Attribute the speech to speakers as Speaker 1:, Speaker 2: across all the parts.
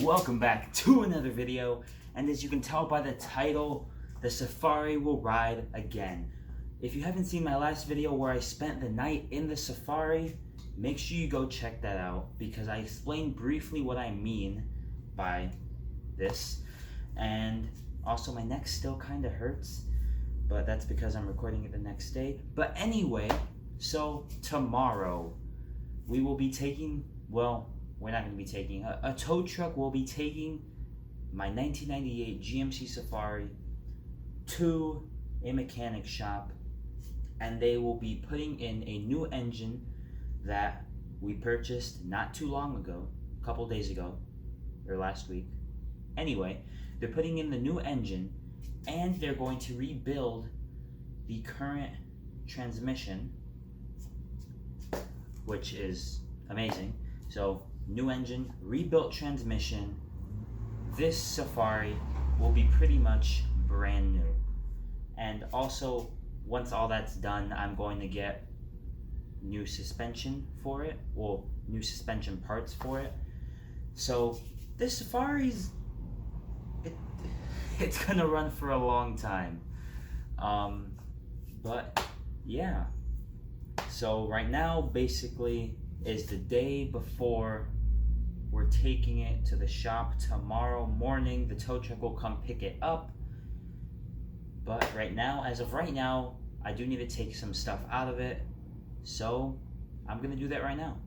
Speaker 1: welcome back to another video, and as you can tell by the title, the safari will ride again. If you haven't seen my last video where I spent the night in the safari, make sure you go check that out because I explained briefly what I mean by this. And also my neck still kind of hurts, but that's because I'm recording it the next day. But anyway, so tomorrow we will be taking, well, we're not going to be taking, a tow truck will be taking my 1998 GMC Safari to a mechanic shop, and they will be putting in a new engine that we purchased not too long ago, a couple days ago, or last week. Anyway, they're putting in the new engine, and they're going to rebuild the current transmission, which is amazing. So, new engine, rebuilt transmission. This Safari will be pretty much brand new. And also, once all that's done, I'm going to get new suspension for it, well, new suspension parts for it. So this Safari's, it's gonna run for a long time. But yeah. So right now, basically, is the day before we're taking it to the shop. Tomorrow morning, the tow truck will come pick it up. But right now, as of right now, I do need to take some stuff out of it. So I'm gonna do that right now.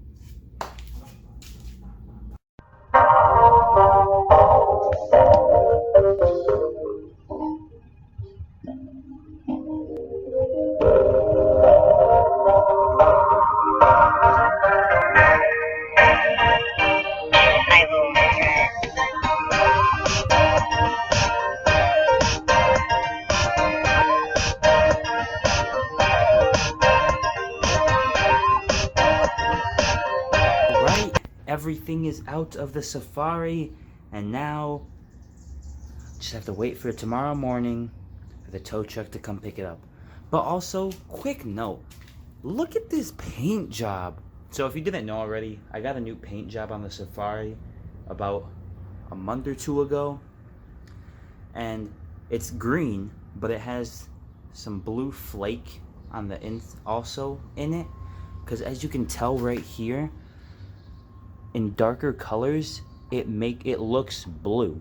Speaker 1: Everything is out of the Safari, and now just have to wait for tomorrow morning for the tow truck to come pick it up. But also, quick note, look at this paint job. So if you didn't know already, I got a new paint job on the Safari about a month or two ago, and it's green, but it has some blue flake on the also in it, because as you can tell right here, in darker colors, it looks blue.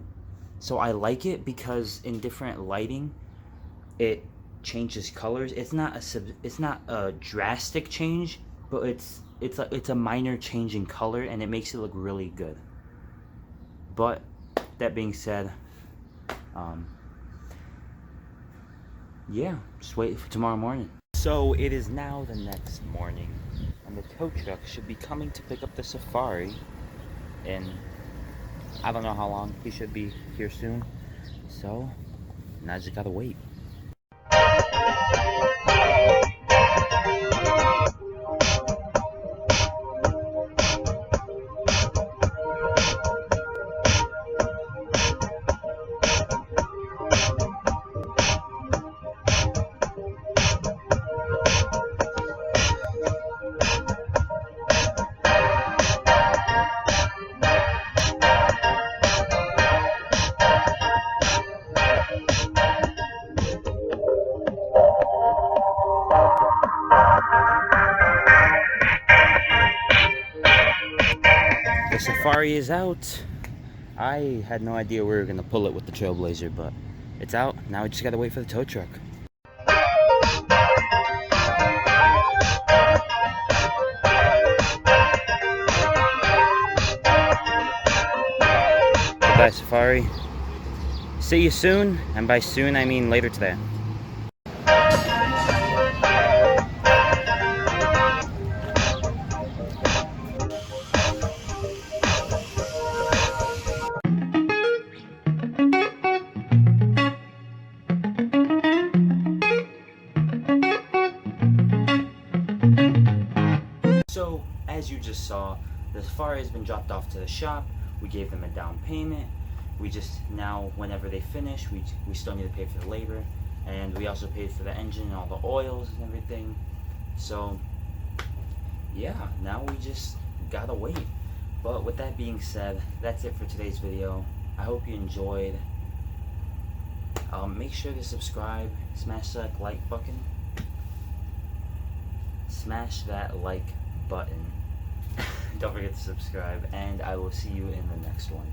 Speaker 1: So I like it because in different lighting, it changes colors. It's not a drastic change, but it's a minor change in color, and it makes it look really good. But that being said, yeah, just wait for tomorrow morning. So it is now the next morning, and the tow truck should be coming to pick up the Safari, and I don't know how long. He should be here soon, so now I just gotta wait. The Safari is out. I had no idea we were gonna pull it with the Trailblazer, but it's out. Now we just gotta wait for the tow truck. Goodbye, Safari. See you soon, and by soon I mean later today. So, as you just saw, the Safari has been dropped off to the shop. We gave them a down payment. We just now, whenever they finish, we still need to pay for the labor, and we also paid for the engine and all the oils and everything. So yeah, now we just gotta wait. But with that being said, that's it for today's video. I hope you enjoyed. Make sure to subscribe, smash that like button. Smash that like button. Don't forget to subscribe, and I will see you in the next one.